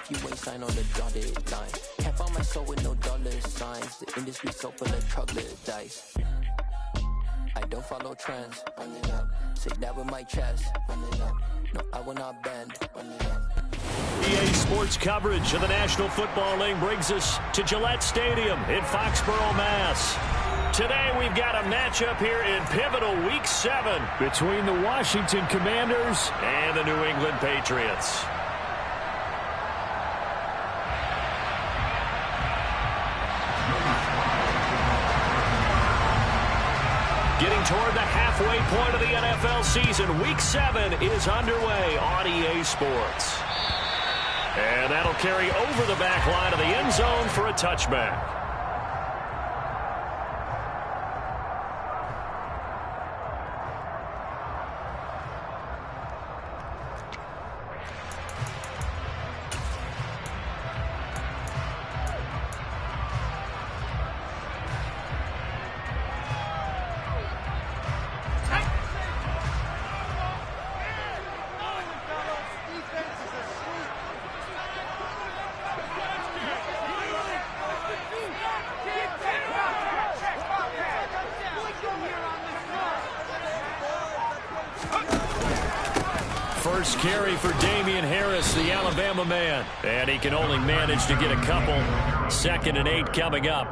if you ain't signed on the dotted line. Can't find my soul with no dollar signs. The industry so full of troglodytes. I don't follow trends. Run it up. Say that with my chest. Run it up. No, I will not bend. Run it up. EA Sports coverage of the National Football League brings us to Gillette Stadium in Foxborough, Mass. Today we've got a matchup here in pivotal Week 7 between the Washington Commanders and the New England Patriots. Getting toward the halfway point of the NFL season, Week 7 is underway on EA Sports. And that'll carry over the back line of the end zone for a touchback. First carry for Damian Harris, the Alabama man. And he can only manage to get a couple. 2nd and 8 coming up.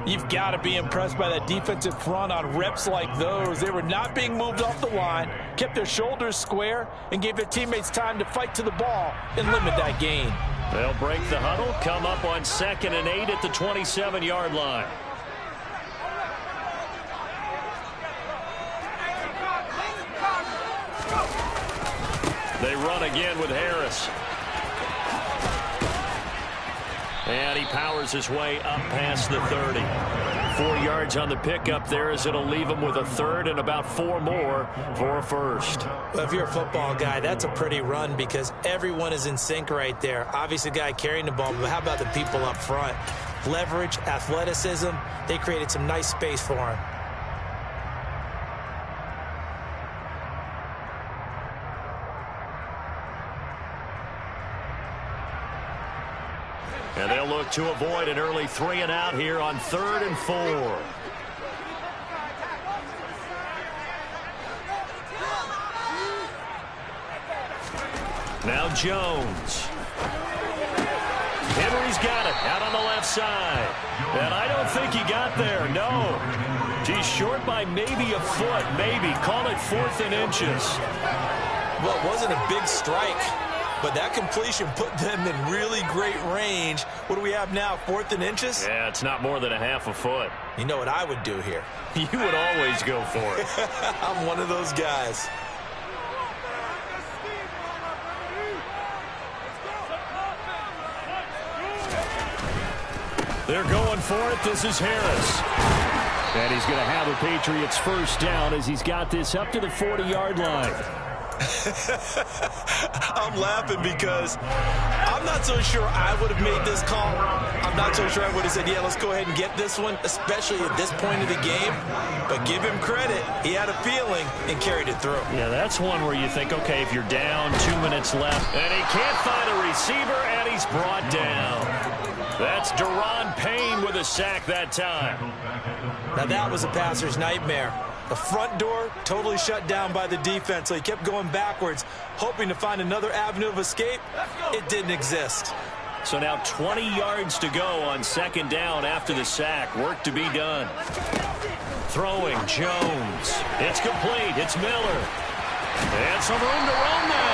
You've got to be impressed by that defensive front on reps like those. They were not being moved off the line, kept their shoulders square, and gave their teammates time to fight to the ball and limit that gain. They'll break the huddle, come up on 2nd and 8 at the 27-yard line. They run again with Harris. And he powers his way up past the 30. 4 yards on the pickup there as it'll leave him with a third and about 4 more for a first. Well, if you're a football guy, that's a pretty run because everyone is in sync right there. Obviously, the guy carrying the ball, but how about the people up front? Leverage, athleticism, they created some nice space for him. And they'll look to avoid an early 3 and out here on 3rd and 4. Now Jones. Henry's got it out on the left side. And I don't think he got there, no. He's short by maybe a foot, maybe. Call it 4th and inches. Well, it wasn't a big strike. But that completion put them in really great range. What do we have now, 4th and inches? Yeah, it's not more than a half a foot. You know what I would do here? You would always go for it. I'm one of those guys. They're going for it. This is Harris. And he's going to have a Patriots first down as he's got this up to the 40-yard line. I'm laughing because I'm not so sure I would have made this call. I'm not so sure I would have said, yeah, let's go ahead and get this one, especially at this point of the game. But give him credit. He had a feeling and carried it through. Yeah, that's one where you think, okay, if you're down, 2 minutes left, and he can't find a receiver, and he's brought down. That's Deron Payne with a sack that time. Now that was a passer's nightmare. The front door totally shut down by the defense, so he kept going backwards, hoping to find another avenue of escape. It didn't exist. So now 20 yards to go on 2nd down after the sack. Work to be done. Throwing, Jones. It's complete. It's Miller. And some room to run now.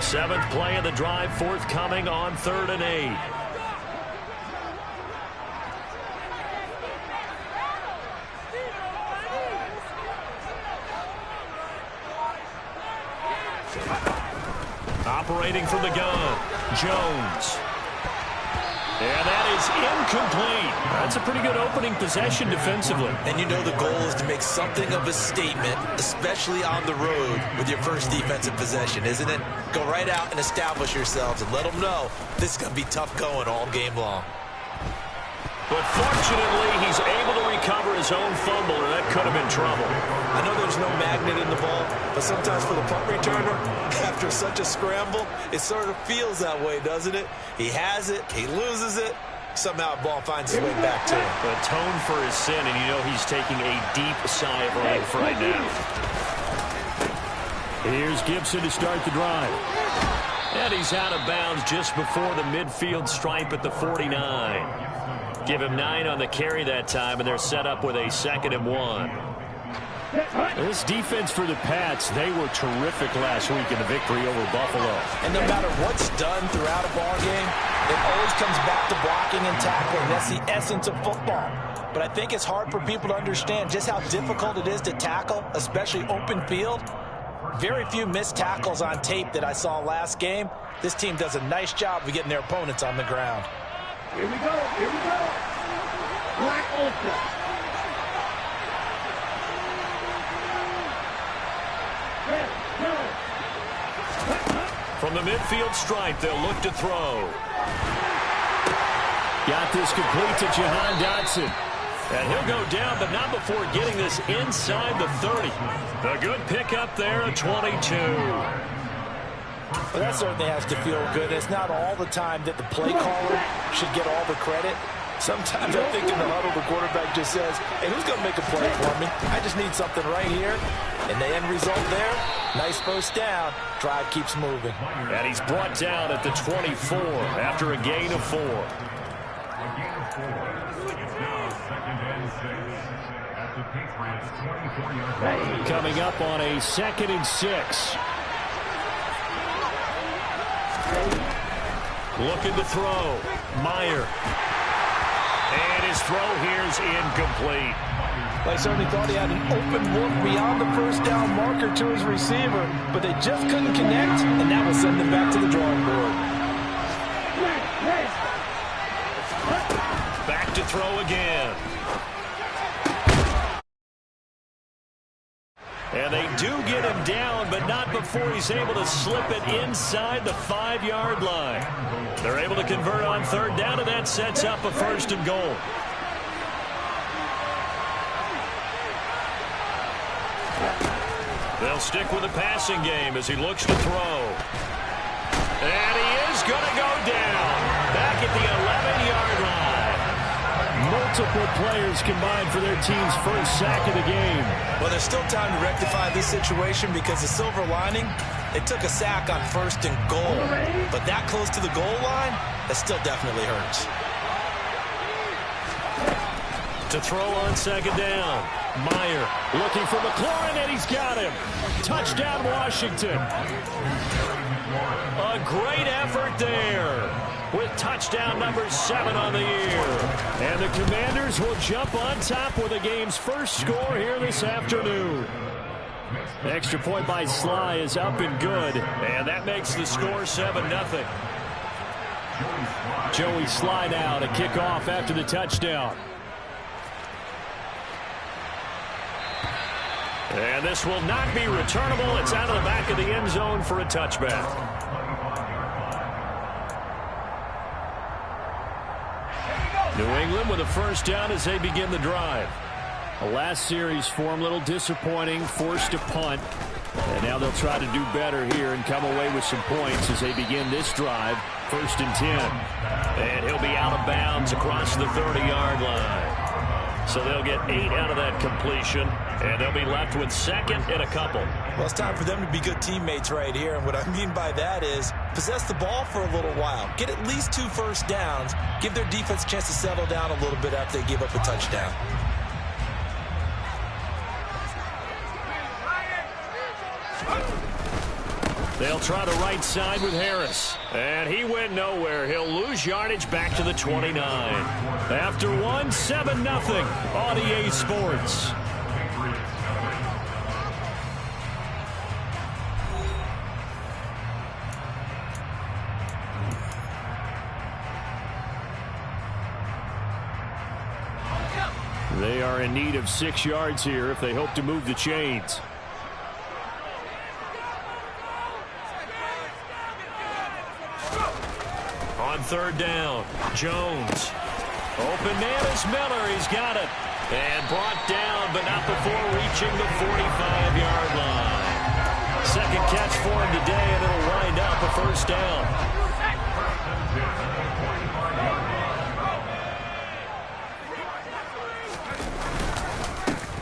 Seventh play of the drive forthcoming on 3rd and 8. Operating from the gun, Jones. And that is incomplete. That's a pretty good opening possession defensively. And you know the goal is to make something of a statement, especially on the road with your first defensive possession, isn't it? Go right out and establish yourselves and let them know this is going to be tough going all game long. But fortunately, he's able to recover his own fumble, or that could have been trouble. I know there's no magnet in the ball, but sometimes for the punt returner, after such a scramble, it sort of feels that way, doesn't it? He has it, he loses it, somehow the ball finds its way back to him. Atone for his sin, and you know he's taking a deep sigh of relief right now. Here's Gibson to start the drive. And he's out of bounds just before the midfield stripe at the 49. Give him 9 on the carry that time, and they're set up with a 2nd and 1. This defense for the Pats, they were terrific last week in the victory over Buffalo. And no matter what's done throughout a ball game, it always comes back to blocking and tackling. That's the essence of football. But I think it's hard for people to understand just how difficult it is to tackle, especially open field. Very few missed tackles on tape that I saw last game. This team does a nice job of getting their opponents on the ground. Here we go, here we go. Black Ultra. From the midfield stripe, they'll look to throw. Got this complete to Jahan Dotson. And he'll go down, but not before getting this inside the 30. A good pickup there at 22. Well, that certainly has to feel good. It's not all the time that the play caller should get all the credit. Sometimes I think in the huddle, the quarterback just says, hey, who's going to make a play for me? I just need something right here. And the end result there, nice first down. Drive keeps moving. And he's brought down at the 24 after a gain of 4. Coming up on a 2nd and 6. Looking to throw. Meyer. And his throw here is incomplete. They certainly thought he had an open look beyond the first down marker to his receiver, but they just couldn't connect, and that will send them back to the drawing board. Back to throw again. And they do get him down, but not before he's able to slip it inside the 5-yard line. They're able to convert on 3rd down, and that sets up a 1st and goal. They'll stick with the passing game as he looks to throw. And he is going to go down. Back at the 11-yard line. Multiple players combined for their team's first sack of the game. Well, there's still time to rectify this situation because the silver lining, they took a sack on 1st and goal. But that close to the goal line, that still definitely hurts. To throw on 2nd down. Meyer looking for McLaurin, and he's got him. Touchdown, Washington. A great effort there with touchdown number 7 on the year. And the Commanders will jump on top with the game's first score here this afternoon. Extra point by Sly is up and good, and that makes the score 7-0. Joey Sly now to kick off after the touchdown. And this will not be returnable. It's out of the back of the end zone for a touchback. New England with a 1st down as they begin the drive. The last series for them, a little disappointing, forced to punt. And now they'll try to do better here and come away with some points as they begin this drive. 1st and 10. And he'll be out of bounds across the 30-yard line. So they'll get 8 out of that completion, and they'll be left with 2nd and a couple. Well, it's time for them to be good teammates right here, and what I mean by that is possess the ball for a little while. Get at least 2 first downs. Give their defense a chance to settle down a little bit after they give up a touchdown. They'll try the right side with Harris. And he went nowhere. He'll lose yardage back to the 29. After 7-0 on EA Sports. They are in need of 6 yards here if they hope to move the chains. On third down, Jones. Open man is Miller. He's got it. And brought down, but not before reaching the 45-yard line. Second catch for him today, and it'll wind up a first down.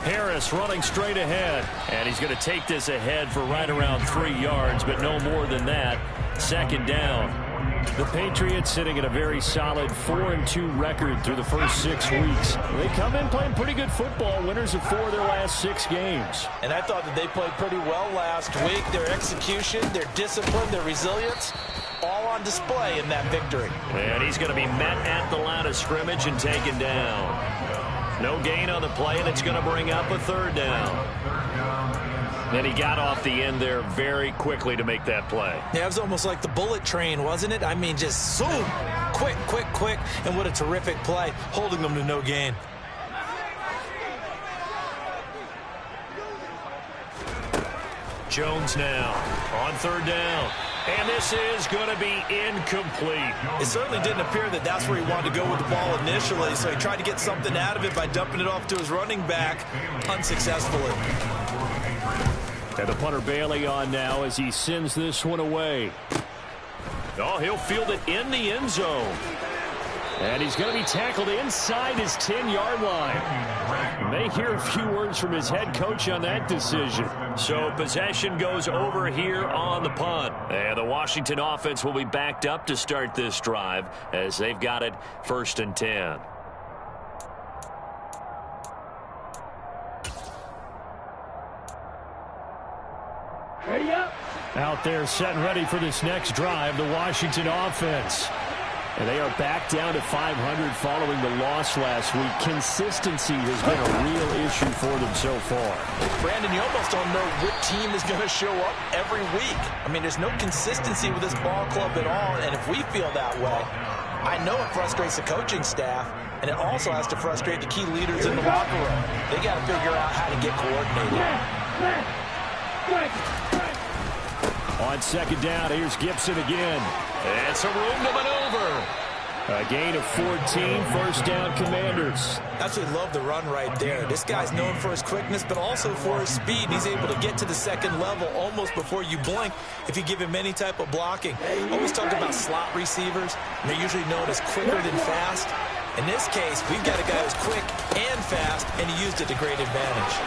Harris running straight ahead, and he's going to take this ahead for right around 3 yards, but no more than that. Second down. The Patriots sitting at a very solid 4-2 record through the first 6 weeks. They come in playing pretty good football, winners of 4 of their last 6 games. And I thought that they played pretty well last week. Their execution, their discipline, their resilience, all on display in that victory. And he's going to be met at the line of scrimmage and taken down. No gain on the play, and it's going to bring up a third down. Then he got off the end there very quickly to make that play. Yeah, it was almost like the bullet train, wasn't it? I mean, just zoom, quick, quick, quick, and what a terrific play, holding them to no gain. Jones now on third down. And this is going to be incomplete. It certainly didn't appear that that's where he wanted to go with the ball initially, so he tried to get something out of it by dumping it off to his running back unsuccessfully. And the punter Bailey on now as he sends this one away. Oh, he'll field it in the end zone. And he's going to be tackled inside his 10-yard line. You may hear a few words from his head coach on that decision. So possession goes over here on the punt. And the Washington offense will be backed up to start this drive as they've got it 1st and 10. Ready up. Out there set and ready for this next drive, the Washington offense. And they are back down to 500 following the loss last week. Consistency has been a real issue for them so far. Brandon, you almost don't know what team is going to show up every week. I mean, there's no consistency with this ball club at all, and if we feel that way, I know it frustrates the coaching staff, and it also has to frustrate the key leaders in the locker room. They got to figure out how to get coordinated. On second down, here's Gibson again. And some room to maneuver. A gain of 14, first down Commanders. Absolutely love the run right there. This guy's known for his quickness, but also for his speed. He's able to get to the second level almost before you blink if you give him any type of blocking. Always talk about slot receivers, and they're usually known as quicker than fast. In this case, we've got a guy who's quick and fast, and he used it to great advantage.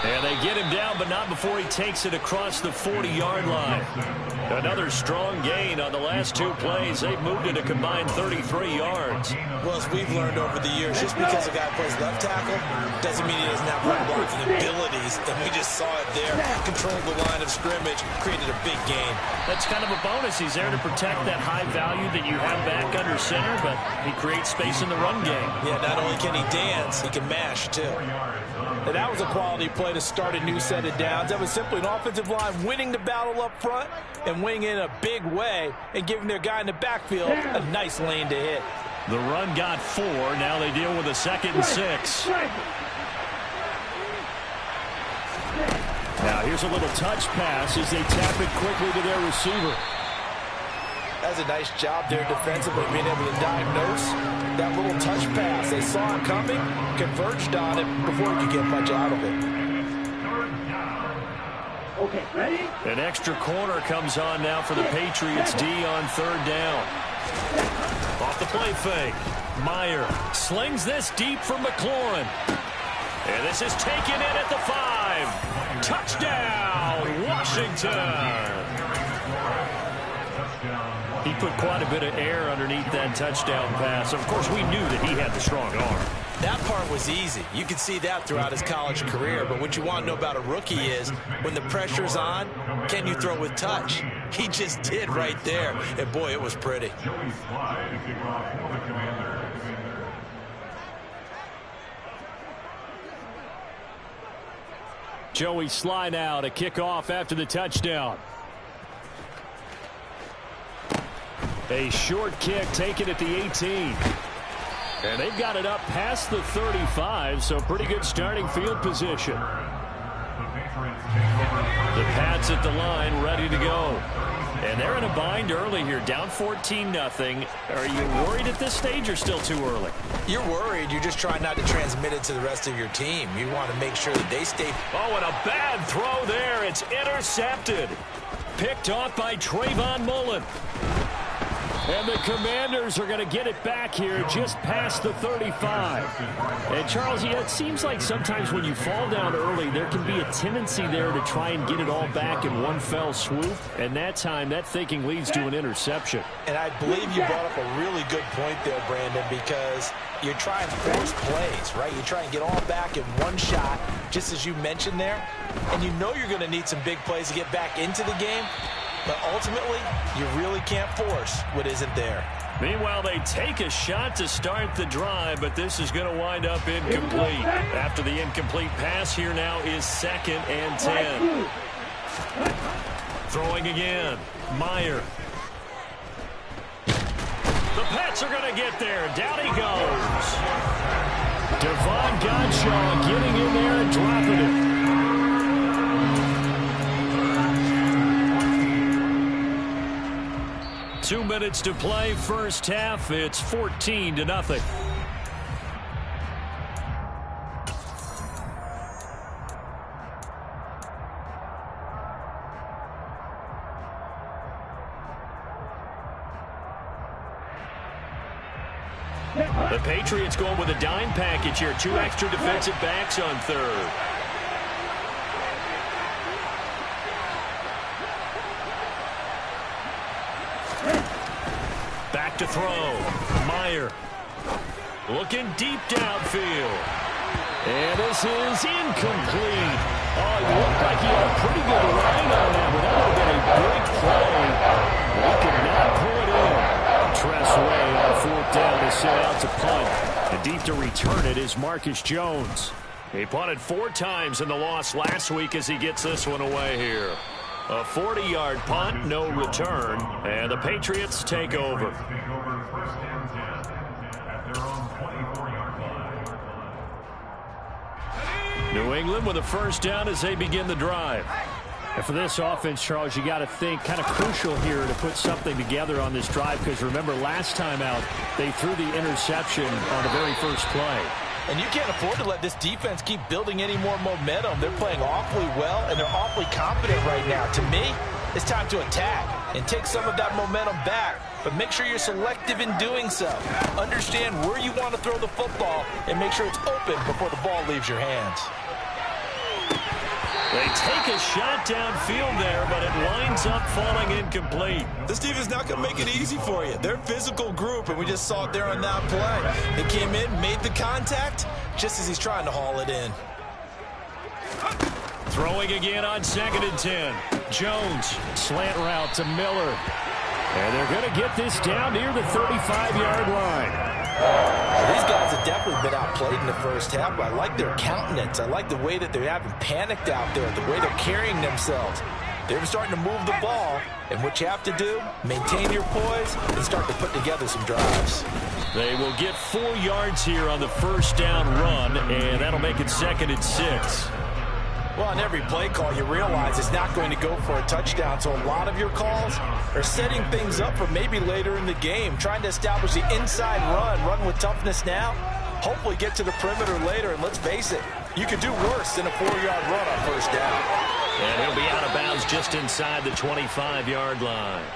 And they get him down, but not before he takes it across the 40-yard line. Another strong gain on the last 2 plays. They've moved it a combined 33 yards. Well, as we've learned over the years, just because a guy plays left tackle doesn't mean he doesn't have run blocking abilities. And we just saw it there. Controlled the line of scrimmage, created a big gain. That's kind of a bonus. He's there to protect that high value that you have back under center, but he creates space in the run game. Yeah, not only can he dance, he can mash, too. And that was a quality play to start a new set of downs. That was simply an offensive line winning the battle up front and winning in a big way and giving their guy in the backfield a nice lane to hit. The run got 4. Now they deal with a 2nd and 6. Now here's a little touch pass as they tap it quickly to their receiver. That's a nice job there defensively, being able to diagnose that little touch pass. They saw him coming, converged on it before he could get much out of it. Okay, ready? An extra corner comes on now for the Patriots D on third down. Off the play fake. Meyer slings this deep for McLaurin. And this is taken in at the 5. Touchdown, Washington. He put quite a bit of air underneath that touchdown pass. Of course, we knew that he had the strong arm. That part was easy. You could see that throughout his college career. But what you want to know about a rookie is when the pressure's on, can you throw with touch? He just did right there. And, boy, it was pretty. Joey Sly now to kick off after the touchdown. A short kick taken at the 18. And they've got it up past the 35, so pretty good starting field position. The Pats at the line, ready to go. And they're in a bind early here, down 14-0. Are you worried at this stage or still too early? You're worried. You're just trying not to transmit it to the rest of your team. You want to make sure that they stay. Oh, and a bad throw there. It's intercepted. Picked off by Trayvon Mullen. And the Commanders are going to get it back here just past the 35. And, Charles, yeah, it seems like sometimes when you fall down early, there can be a tendency there to try and get it all back in one fell swoop. And that time, that thinking leads to an interception. And I believe you brought up a really good point there, Brandon, because you're trying to force plays, right? You try and get all back in one shot, just as you mentioned there. And you know you're going to need some big plays to get back into the game. But ultimately, you really can't force what isn't there. Meanwhile, they take a shot to start the drive, but this is going to wind up incomplete. After the incomplete pass, here now is 2nd and 10. Throwing again. Meyer. The Pats are going to get there. Down he goes. Devon Godshaw getting in there and dropping it. 2 minutes to play, first half. It's 14-0. The Patriots going with a dime package here. 2 extra defensive backs on third. Back to throw. Meyer looking deep downfield. And this is incomplete. Oh, it looked like he had a pretty good line on that, but that would have been a big play. He could not pull it in. Tressway on 4th down is sent out to punt. And deep to return it is Marcus Jones. He punted 4 times in the loss last week as he gets this one away here. A 40-yard punt, no return, and the Patriots take over. New England with a first down as they begin the drive. And for this offense, Charles, you got to think kind of crucial here to put something together on this drive, because remember last time out they threw the interception on the very first play. And you can't afford to let this defense keep building any more momentum. They're playing awfully well, and they're awfully confident right now. To me, it's time to attack and take some of that momentum back. But make sure you're selective in doing so. Understand where you want to throw the football and make sure it's open before the ball leaves your hands. They take a shot downfield there, but it winds up falling incomplete. This defense is not going to make it easy for you. They're a physical group, and we just saw it there on that play. They came in, made the contact, just as he's trying to haul it in. Throwing again on 2nd and 10. Jones, slant route to Miller. And they're going to get this down near the 35-yard line. These guys have definitely been outplayed in the first half, but I like their countenance. I like the way that they haven't panicked out there, the way they're carrying themselves. They're starting to move the ball, and what you have to do, maintain your poise and start to put together some drives. They will get 4 yards here on the first down run, and that'll make it 2nd and 6. Well, on every play call, you realize it's not going to go for a touchdown, so a lot of your calls are setting things up for maybe later in the game, trying to establish the inside run with toughness now, hopefully get to the perimeter later, and let's face it, you could do worse than a 4-yard run on first down. And he'll be out of bounds just inside the 25-yard line.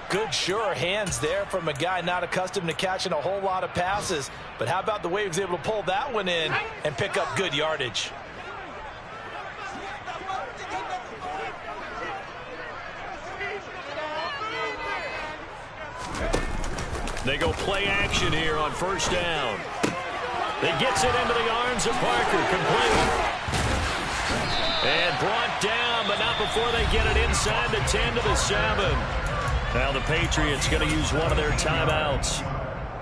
Good, sure hands there from a guy not accustomed to catching a whole lot of passes, but how about the way he was able to pull that one in and pick up good yardage? They go play action here on first down. They gets it into the arms of Parker, complete. And brought down, but not before they get it inside the 10 to the 7. Now the Patriots going to use one of their timeouts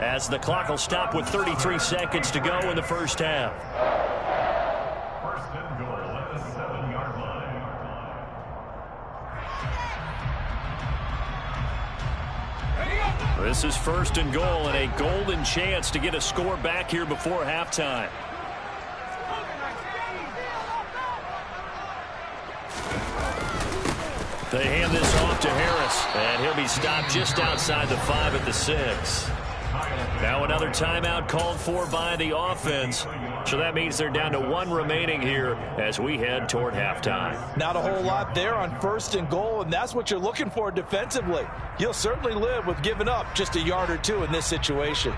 as the clock will stop with 33 seconds to go in the first half. First and goal at the 7-yard line. Ready up! This is 1st and goal and a golden chance to get a score back here before halftime. They hand this off to Harris, and he'll be stopped just outside the 5 at the 6. Now another timeout called for by the offense. So that means they're down to 1 remaining here as we head toward halftime. Not a whole lot there on 1st and goal, and that's what you're looking for defensively. You'll certainly live with giving up just a yard or 2 in this situation.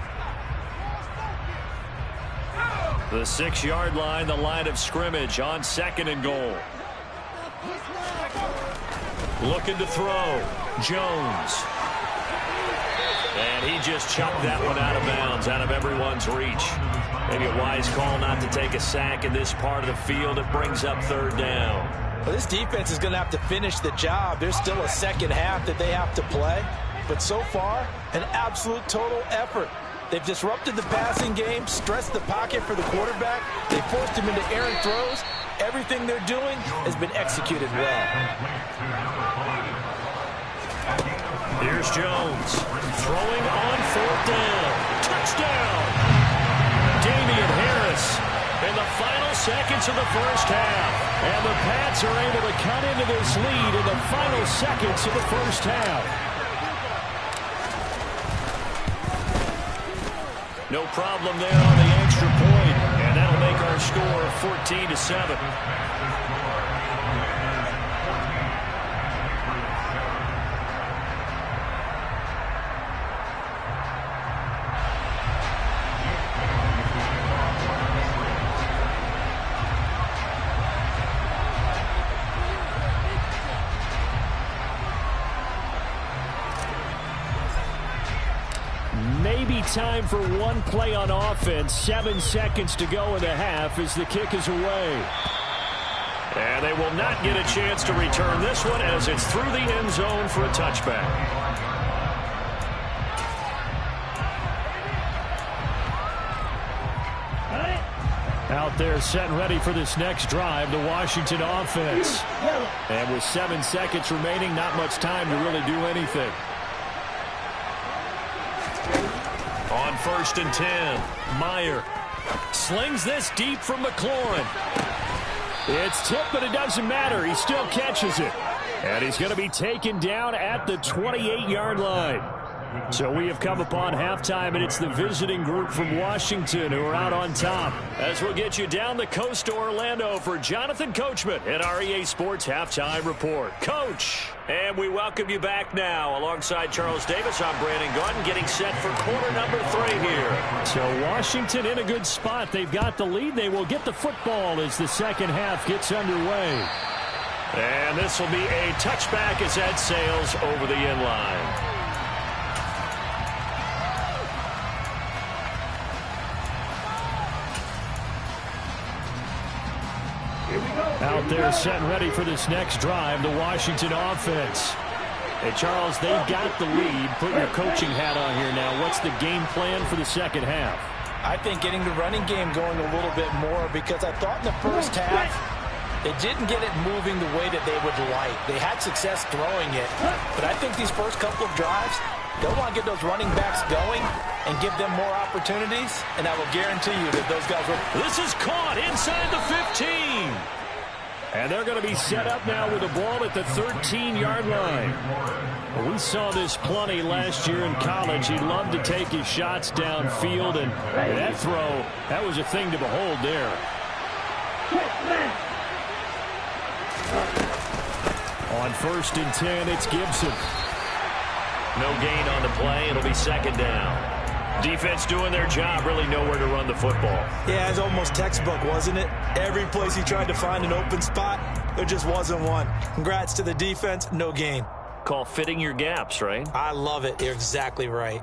The 6-yard line, the line of scrimmage on 2nd and goal. Looking to throw. Jones. And he just chucked that one out of bounds, out of everyone's reach. Maybe a wise call not to take a sack in this part of the field. It brings up 3rd down. Well, this defense is going to have to finish the job. There's still a second half that they have to play. But so far, an absolute total effort. They've disrupted the passing game, stressed the pocket for the quarterback. They forced him into errant throws. Everything they're doing has been executed well. Here's Jones throwing on 4th down. Touchdown! Damian Harris in the final seconds of the 1st half. And the Pats are able to cut into this lead in the final seconds of the 1st half. No problem there on the extra point, and that'll make our score 14-7. Maybe time for one play on offense. 7 seconds to go in the half as the kick is away. And they will not get a chance to return this one as it's through the end zone for a touchback. Out there set and ready for this next drive, the Washington offense. And with 7 seconds remaining, not much time to really do anything. On 1st and 10, Meyer slings this deep from McLaurin. It's tipped, but it doesn't matter. He still catches it. And he's going to be taken down at the 28-yard line. So we have come upon halftime, and it's the visiting group from Washington who are out on top. As we'll get you down the coast to Orlando for Jonathan Coachman at our EA Sports Halftime Report. Coach, and we welcome you back now. Alongside Charles Davis, I'm Brandon Gordon, getting set for quarter number 3 here. So Washington in a good spot. They've got the lead. They will get the football as the second half gets underway. And this will be a touchback as that sails over the end line. Out there set and ready for this next drive, the Washington offense. Hey, Charles, they've got the lead. Put your coaching hat on here now. What's the game plan for the second half? I think getting the running game going a little bit more, because I thought in the first half they didn't get it moving the way that they would like. They had success throwing it, but I think these first couple of drives, they'll want to get those running backs going and give them more opportunities, and I will guarantee you that those guys will. This is caught inside the 15. And they're going to be set up now with the ball at the 13-yard line. We saw this plenty last year in college. He loved to take his shots downfield, and that throw, that was a thing to behold there. On 1st and 10, it's Gibson. No gain on the play. It'll be second down. Defense doing their job, really nowhere to run the football. Yeah, it's almost textbook, wasn't it? Every place he tried to find an open spot, there just wasn't one. Congrats to the defense, no gain. Call fitting your gaps, right? I love it. You're exactly right.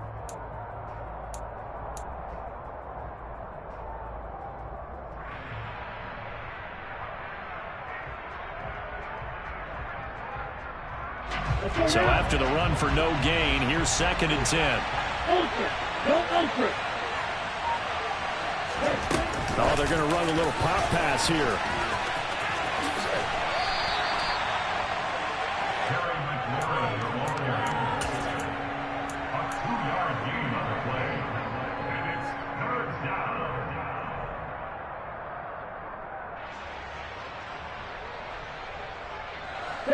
So after the run for no gain, here's 2nd and 10. Oh, they're going to run a little pop pass here.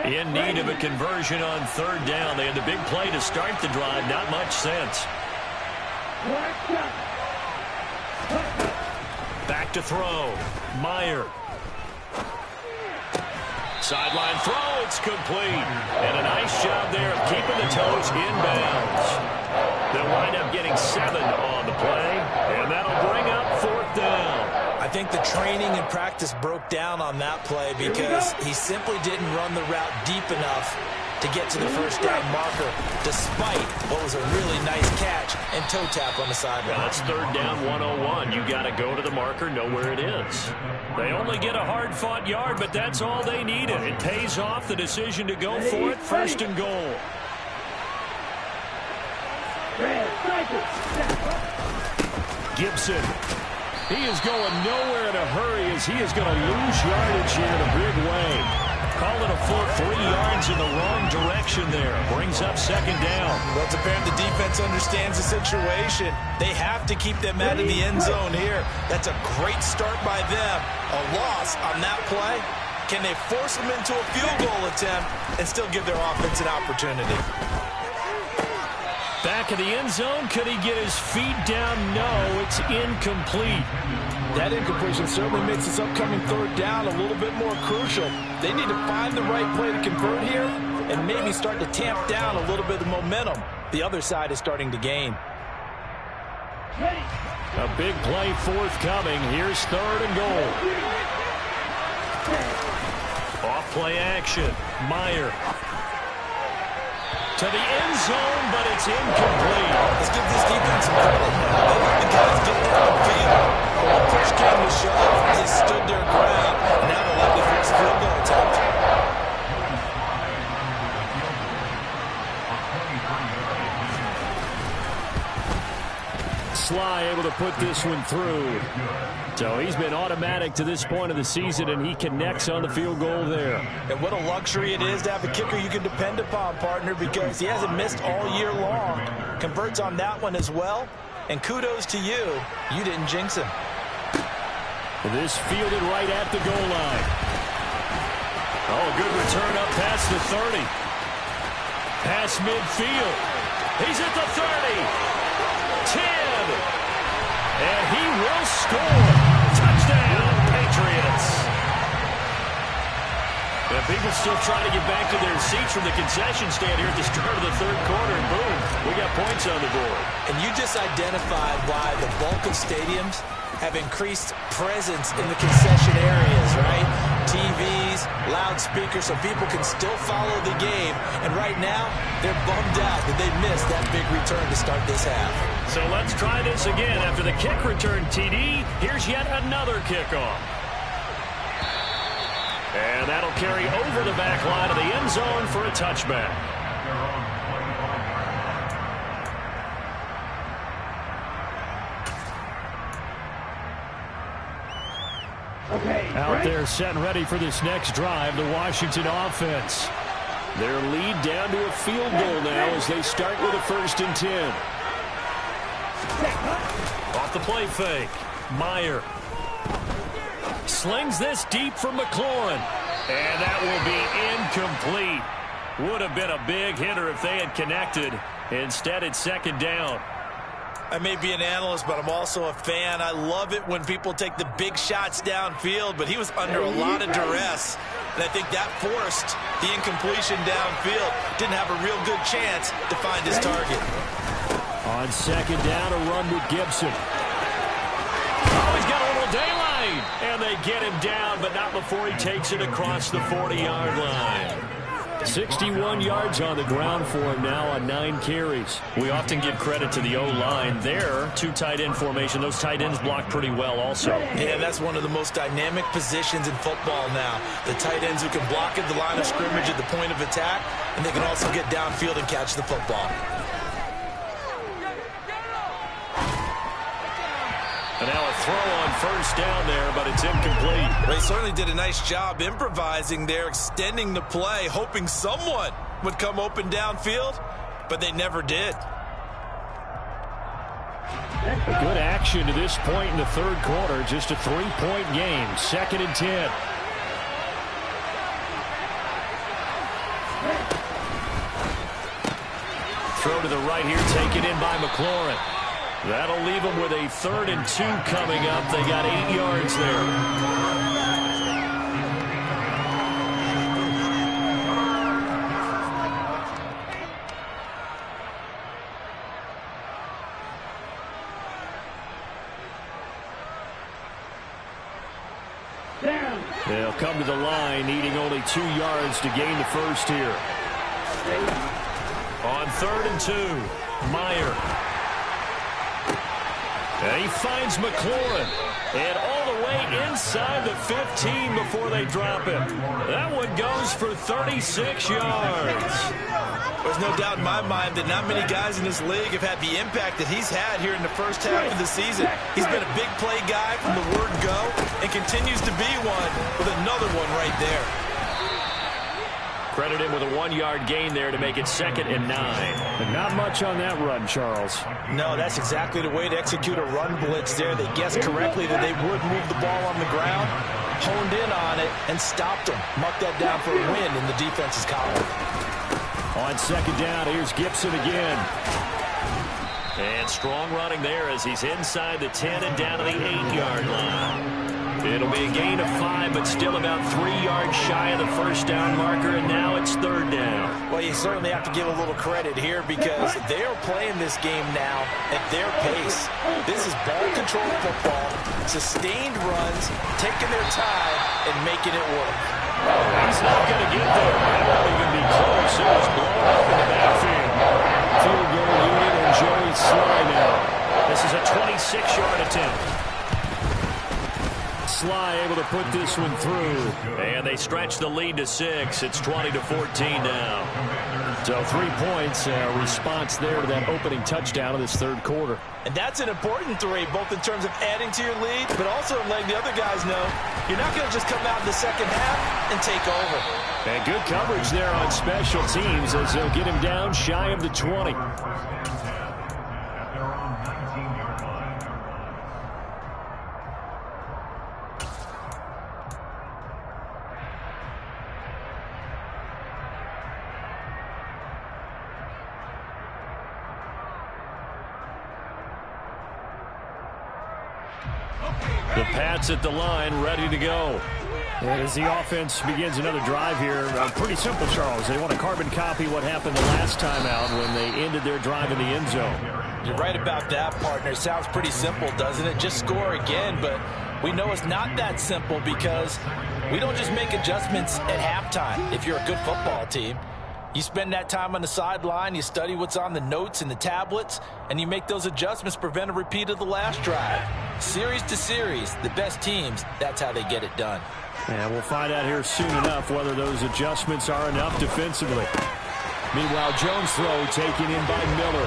In need of a conversion on third down. They had the big play to start the drive. Not much sense. Back to throw. Meyer. Sideline throw. It's complete. And a nice job there of keeping the toes inbounds. They'll wind up getting 7 on the play. And that'll bring up fourth down. I think the training and practice broke down on that play because he simply didn't run the route deep enough to get to the first down marker, despite what was a really nice catch and toe tap on the sideline. That's third down 101. You got to go to the marker, know where it is. They only get a hard-fought yard, but that's all they needed. It pays off the decision to go for it, first and goal. Gibson. He is going nowhere in a hurry as he is going to lose yardage here in a big way. Call it a full 3 yards in the wrong direction there. Brings up second down. Well, it's apparent the defense understands the situation. They have to keep them out of the end zone here. That's a great start by them. A loss on that play. Can they force them into a field goal attempt and still give their offense an opportunity? Back in the end zone, could he get his feet down? No, it's incomplete. That incompletion certainly makes this upcoming third down a little bit more crucial. They need to find the right play to convert here and maybe start to tamp down a little bit of momentum. The other side is starting to gain. A big play forthcoming. Here's third and goal. Off play action. Meyer. To the end zone, but it's incomplete. Let's give this defense some credit. They let the guys get downfield. But when push came to shove, they stood their ground. And now they'll likely force a field goal attempt. Sly able to put this one through. So he's been automatic to this point of the season, and he connects on the field goal there. And what a luxury it is to have a kicker you can depend upon, partner, because he hasn't missed all year long. Converts on that one as well. And kudos to you. You didn't jinx him. This fielded right at the goal line. Oh, good return up past the 30. Past midfield. He's at the 30. 10. And he will score. Touchdown, Patriots. And people still trying to get back to their seats from the concession stand here at the start of the third quarter, and boom, we got points on the board. And you just identified why the bulk of stadiums have increased presence in the concession areas, right? TVs, loudspeakers, so people can still follow the game. And right now, they're bummed out that they missed that big return to start this half. So let's try this again. After the kick return TD, here's yet another kickoff. And that'll carry over the back line of the end zone for a touchback. Out there set and ready for this next drive, the Washington offense. Their lead down to a field goal now as they start with a 1st and 10. Off the play fake. Meyer slings this deep from McLaurin. And that will be incomplete. Would have been a big hitter if they had connected. Instead, it's second down. I may be an analyst, but I'm also a fan. I love it when people take the big shots downfield, but he was under a lot of duress. And I think that forced the incompletion downfield. Didn't have a real good chance to find his target. On second down, a run with Gibson. Oh, he's got a little daylight. And they get him down, but not before he takes it across the 40-yard line. 61 yards on the ground for him now on 9 carries. We often give credit to the O-line. There, 2 tight end formation. Those tight ends block pretty well also. Yeah, that's one of the most dynamic positions in football now. The tight ends who can block at the line of scrimmage at the point of attack, and they can also get downfield and catch the football. And now a throw on first down there, but it's incomplete. They certainly did a nice job improvising there, extending the play, hoping someone would come open downfield, but they never did. A good action to this point in the third quarter. Just a 3-point game. 2nd and 10. throw to the right here, taken in by McLaurin. That'll leave them with a 3rd and 2 coming up. They got 8 yards there. They'll come to the line, needing only 2 yards to gain the first here. On 3rd and 2, Meyer. And he finds McLaurin. And all the way inside the 15 before they drop him. That one goes for 36 yards. There's no doubt in my mind that not many guys in this league have had the impact that he's had here in the first half of the season. He's been a big play guy from the word go and continues to be one with another one right there. Credit him with a 1-yard gain there to make it 2nd and 9. But not much on that run, Charles. No, that's exactly the way to execute a run blitz there. They guessed correctly that they would move the ball on the ground, honed in on it, and stopped them. Marked that down for a win in the defense's column. On 2nd down, here's Gibson again. And strong running there as he's inside the 10 and down to the 8-yard line. It'll be a gain of 5, but still about 3 yards shy of the first down marker, and now it's 3rd down. Well, you certainly have to give a little credit here because they're playing this game now at their pace. This is ball control football, sustained runs, taking their time, and making it work. He's not going to get there. That won't even be close. It was blown up in the backfield. Field goal unit and Joey Sly now. This is a 26-yard attempt. Sly able to put this one through. And they stretch the lead to 6. It's 20-14 now. So 3 points, response there to that opening touchdown of this 3rd quarter. And that's an important 3, both in terms of adding to your lead, but also letting the other guys know you're not going to just come out in the second half and take over. And good coverage there on special teams as they'll get him down shy of the 20. The Pats at the line, ready to go. And as the offense begins another drive here, pretty simple, Charles. They want to carbon copy what happened the last time out when they ended their drive in the end zone. You're right about that, partner. It sounds pretty simple, doesn't it? Just score again, but we know it's not that simple because we don't just make adjustments at halftime if you're a good football team. You spend that time on the sideline, you study what's on the notes and the tablets, and you make those adjustments to prevent a repeat of the last drive. Series to series, the best teams, that's how they get it done. And we'll find out here soon enough whether those adjustments are enough defensively. Meanwhile, Jones' throw taken in by Miller.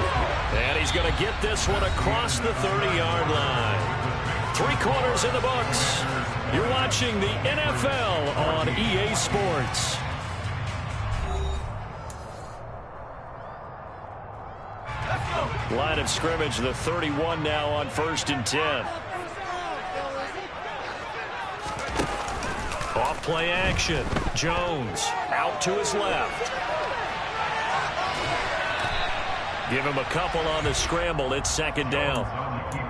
And he's going to get this one across the 30-yard line. 3 quarters in the books. You're watching the NFL on EA Sports. Line of scrimmage, the 31 now on 1st and 10. Off play action. Jones out to his left. Give him a couple on the scramble. It's 2nd down.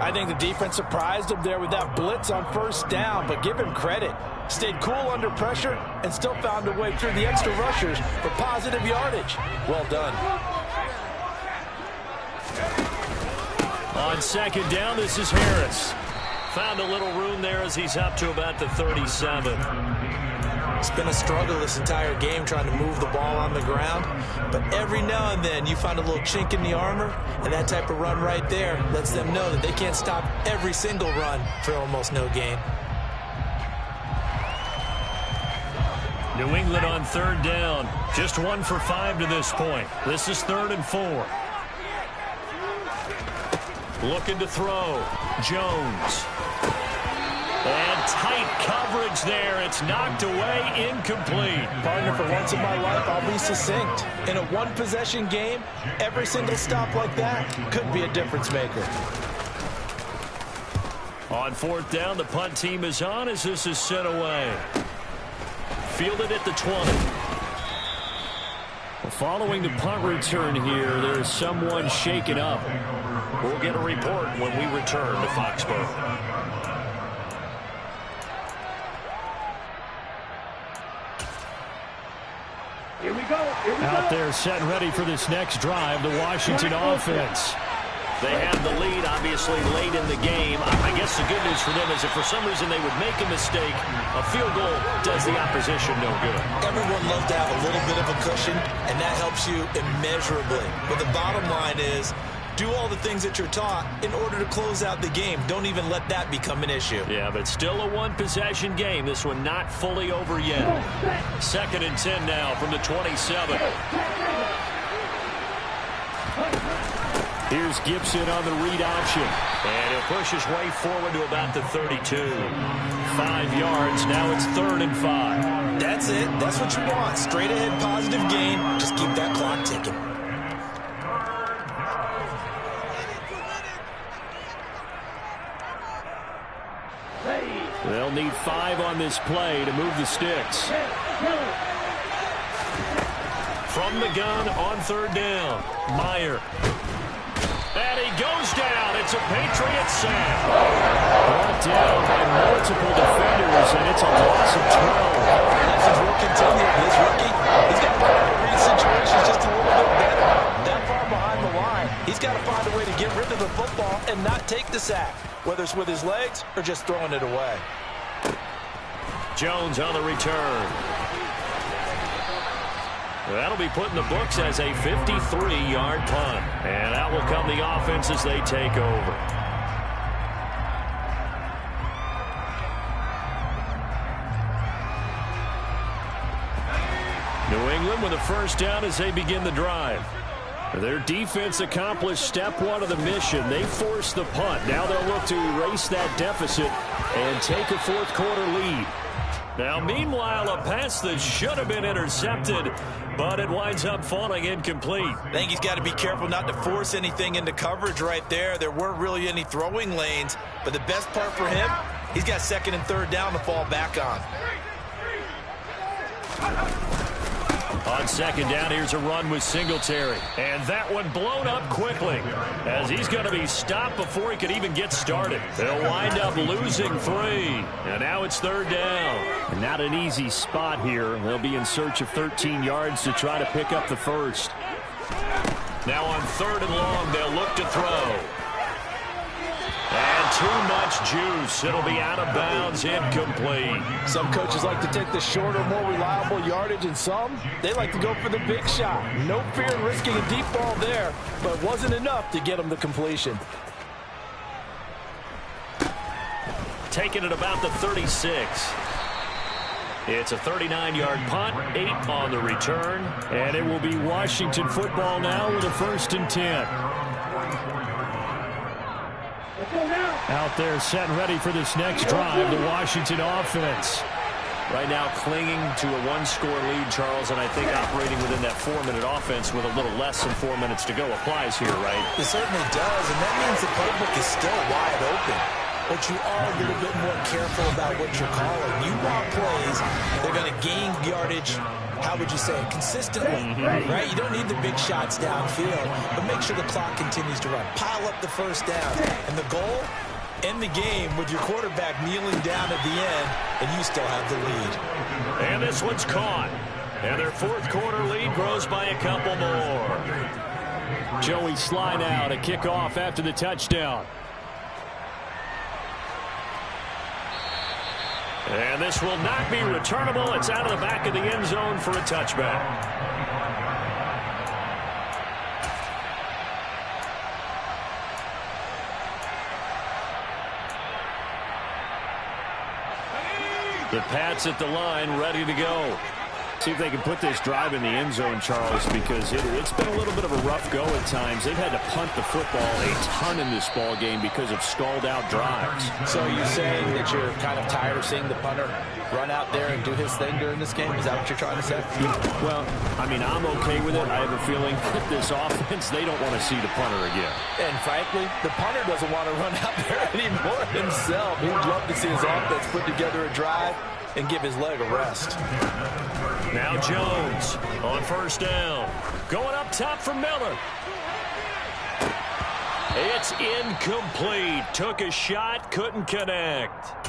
I think the defense surprised him there with that blitz on 1st down, but give him credit. Stayed cool under pressure and still found a way through the extra rushers for positive yardage. Well done. On 2nd down, this is Harris. Found a little room there as he's up to about the 37. It's been a struggle this entire game trying to move the ball on the ground. But every now and then you find a little chink in the armor, and that type of run right there lets them know that they can't stop every single run for almost no gain. New England on 3rd down. Just 1 for 5 to this point. This is 3rd and 4. Looking to throw. Jones. And tight coverage there. It's knocked away, incomplete. Partner, for once in my life, I'll be succinct. In a one-possession game, every single stop like that could be a difference maker. On 4th down, the punt team is on as this is sent away. Fielded at the 20. Following the punt return here, there's someone shaken up. We'll get a report when we return to Foxborough. Here we go. Out there set and ready for this next drive, the Washington offense. They have the lead, obviously, late in the game. I guess the good news for them is if for some reason they would make a mistake, a field goal does the opposition no good. Everyone loves to have a little bit of a cushion, and that helps you immeasurably. But the bottom line is, do all the things that you're taught in order to close out the game. Don't even let that become an issue. Yeah, but still a one-possession game. This one not fully over yet. 2nd and 10 now from the 27. Here's Gibson on the read option. And he'll push his way forward to about the 32. 5 yards. Now it's 3rd and 5. That's it. That's what you want. Straight ahead positive gain. Just keep that clock ticking. They'll need 5 on this play to move the sticks. From the gun on 3rd down. Meyer. And he goes down. It's a Patriot sack. Brought down by multiple defenders, and it's a loss of 12. Lessons will continue. This rookie, he's got to learn how to read situations just a little bit better. That far behind the line, he's got to find a way to get rid of the football and not take the sack, whether it's with his legs or just throwing it away. Jones on the return. That'll be put in the books as a 53-yard punt. And out will come the offense as they take over. New England with a first down as they begin the drive. Their defense accomplished step 1 of the mission. They forced the punt. Now they'll look to erase that deficit and take a 4th quarter lead. Now, meanwhile, a pass that should have been intercepted, but it winds up falling incomplete. I think he's got to be careful not to force anything into coverage right there. There weren't really any throwing lanes, but the best part for him, he's got 2nd and 3rd down to fall back on. On 2nd down, here's a run with Singletary. And that one blown up quickly as he's going to be stopped before he could even get started. They'll wind up losing 3. And now it's 3rd down. And not an easy spot here. They'll be in search of 13 yards to try to pick up the first. Now on 3rd and long, they'll look to throw. And too much juice. It'll be out of bounds, incomplete. Some coaches like to take the shorter, more reliable yardage, and some, they like to go for the big shot. No fear in risking a deep ball there, but it wasn't enough to get them the completion. Taking it about the 36. It's a 39-yard punt, 8 on the return. And it will be Washington football now with a 1st and 10. Out there set and ready for this next drive, the Washington offense. Right now clinging to a 1-score lead, Charles, and I think operating within that 4-minute offense with a little less than 4 minutes to go applies here, right? It certainly does, and that means the playbook is still wide open. But you are a little bit more careful about what you're calling. You want plays, they're going to gain yardage, how would you say it, consistently, right? You don't need the big shots downfield, but make sure the clock continues to run. Pile up the first down. And the goal, end the game with your quarterback kneeling down at the end, and you still have the lead. And this one's caught. And their 4th quarter lead grows by a couple more. Joey Sly now to kick off after the touchdown. And this will not be returnable. It's out of the back of the end zone for a touchback. The Pats at the line, ready to go. See if they can put this drive in the end zone, Charles, because it's been a little bit of a rough go at times. They've had to punt the football a ton in this ball game because of stalled-out drives. So are you saying that you're kind of tired of seeing the punter run out there and do his thing during this game? Is that what you're trying to say? Well, I mean, I'm okay with it. I have a feeling that this offense, they don't want to see the punter again. And frankly, the punter doesn't want to run out there anymore himself. He'd love to see his offense put together a drive and give his leg a rest. Now Jones on first down. Going up top for Miller. It's incomplete. Took a shot, couldn't connect.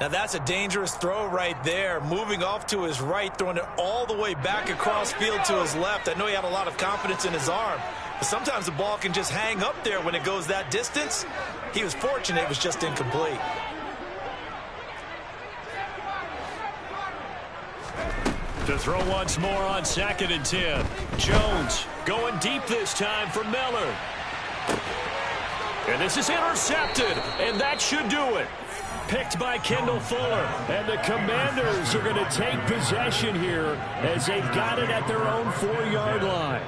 Now that's a dangerous throw right there. Moving off to his right, throwing it all the way back across field to his left. I know he had a lot of confidence in his arm, but sometimes the ball can just hang up there when it goes that distance. He was fortunate it was just incomplete. To throw once more on 2nd and 10. Jones going deep this time for Miller. And this is intercepted, and that should do it. Picked by Kendall Fuller. And the Commanders are going to take possession here as they've got it at their own 4-yard line.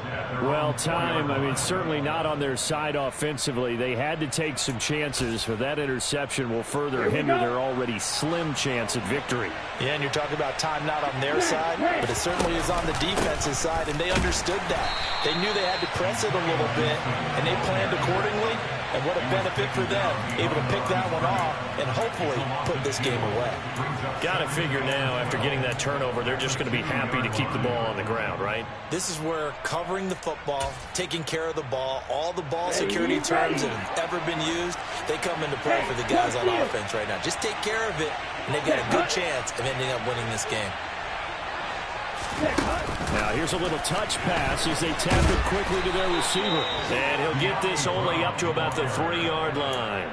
Well, time, I mean, certainly not on their side offensively. They had to take some chances, but that interception will further hinder their already slim chance at victory. Yeah, and you're talking about time not on their side, but it certainly is on the defense's side, and they understood that. They knew they had to press it a little bit, and they planned accordingly. And what a benefit for them, able to pick that one off and hopefully put this game away. Got to figure now, after getting that turnover, they're just going to be happy to keep the ball on the ground, right? This is where covering the football, taking care of the ball, all the ball security terms that have ever been used, they come into play for the guys on offense right now. Just take care of it, and they've got a good chance of ending up winning this game. Now here's a little touch pass as they tap it quickly to their receiver. And he'll get this only up to about the 3-yard line.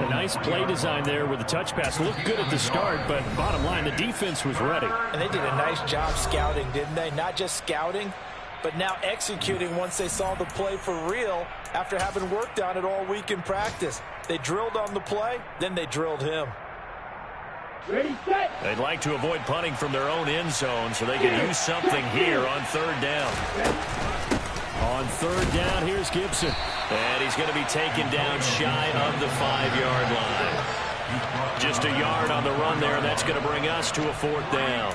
A nice play design there with the touch pass. Looked good at the start, but bottom line, the defense was ready. And they did a nice job scouting, didn't they? Not just scouting, but now executing once they saw the play for real after having worked on it all week in practice. They drilled on the play, then they drilled him. They'd like to avoid punting from their own end zone so they can use something here on 3rd down. On 3rd down, here's Gibson. And he's going to be taken down shy of the 5-yard line. Just a yard on the run there. That's going to bring us to a 4th down.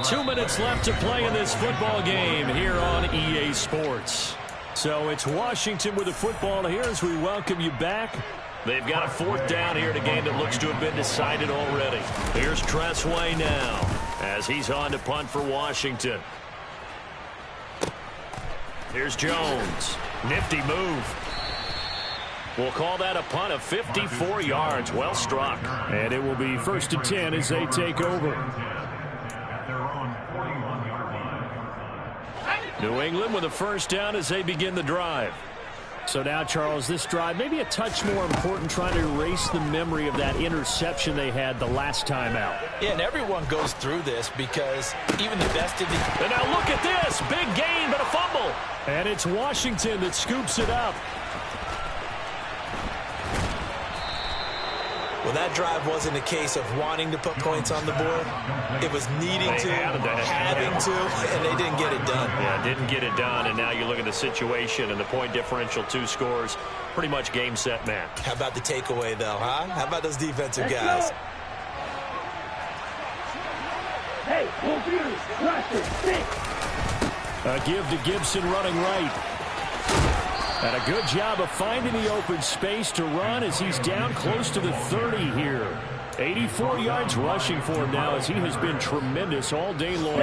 Two minutes left to play in this football game here on EA Sports. So it's Washington with the football here as we welcome you back. They've got a 4th down here in a game that looks to have been decided already. Here's Tressway now as he's on to punt for Washington. Here's Jones. Nifty move. We'll call that a punt of 54 yards. Well struck. And it will be 1st and 10 as they take over. New England with a 1st down as they begin the drive. So now, Charles, this drive maybe a touch more important, trying to erase the memory of that interception they had the last time out. Yeah, and everyone goes through this because even the best of the... And now look at this. Big gain, but a fumble. And it's Washington that scoops it up. Well, that drive wasn't a case of wanting to put points on the board. It was needing to, having to, and they didn't get it done. Yeah, didn't get it done, and now you look at the situation and the point differential, 2 scores, pretty much game, set, match. How about the takeaway, though, huh? How about those defensive guys? Hey, A give to Gibson running right. And a good job of finding the open space to run as he's down close to the 30 here. 84 yards rushing for him now as he has been tremendous all day long.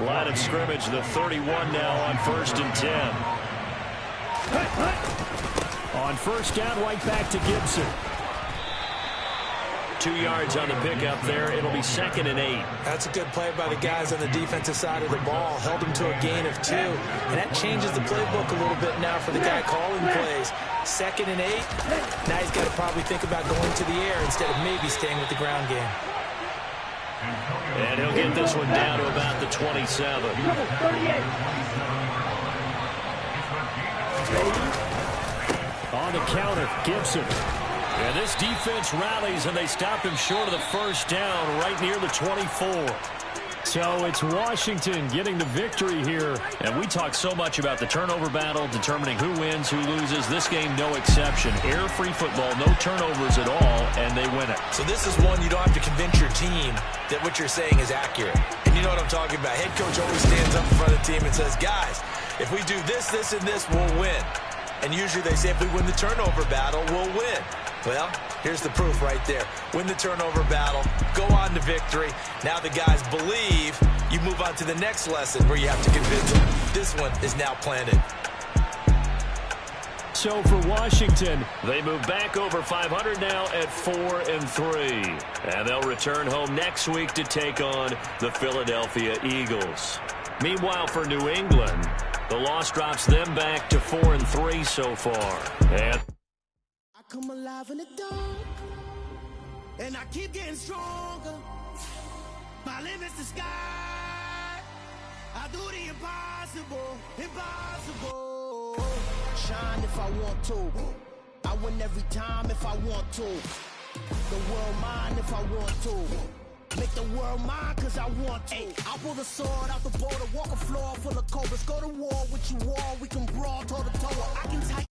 Line of scrimmage, the 31 now on 1st and 10. On 1st down, right back to Gibson. 2 yards on the pickup there. It'll be 2nd and 8. That's a good play by the guys on the defensive side of the ball. Held them to a gain of 2. And that changes the playbook a little bit now for the guy calling plays. 2nd and 8. Now he's got to probably think about going to the air instead of maybe staying with the ground game. And he'll get this one down to about the 27. On the counter, Gibson. And this defense rallies, and they stop him short of the 1st down right near the 24. So it's Washington getting the victory here. And we talk so much about the turnover battle, determining who wins, who loses. This game, no exception. Error-free football, no turnovers at all, and they win it. So this is one you don't have to convince your team that what you're saying is accurate. And you know what I'm talking about. Head coach always stands up in front of the team and says, guys, if we do this, this, and this, we'll win. And usually they say if we win the turnover battle, we'll win. Well, here's the proof right there. Win the turnover battle, go on to victory. Now the guys believe. You move on to the next lesson where you have to convince them. This one is now planted. So for Washington, they move back over 500 now at 4-3. And they'll return home next week to take on the Philadelphia Eagles. Meanwhile, for New England, the loss drops them back to 4-3 so far. And I come alive in the dark, and I keep getting stronger. My limit's the sky. I do the impossible, impossible. Shine if I want to. I win every time if I want to. The world mine if I want to. Make the world mine cause I want to. I pull the sword out the border, walk a floor full of cobras. Go to war with you all, we can brawl toe to toe. I can type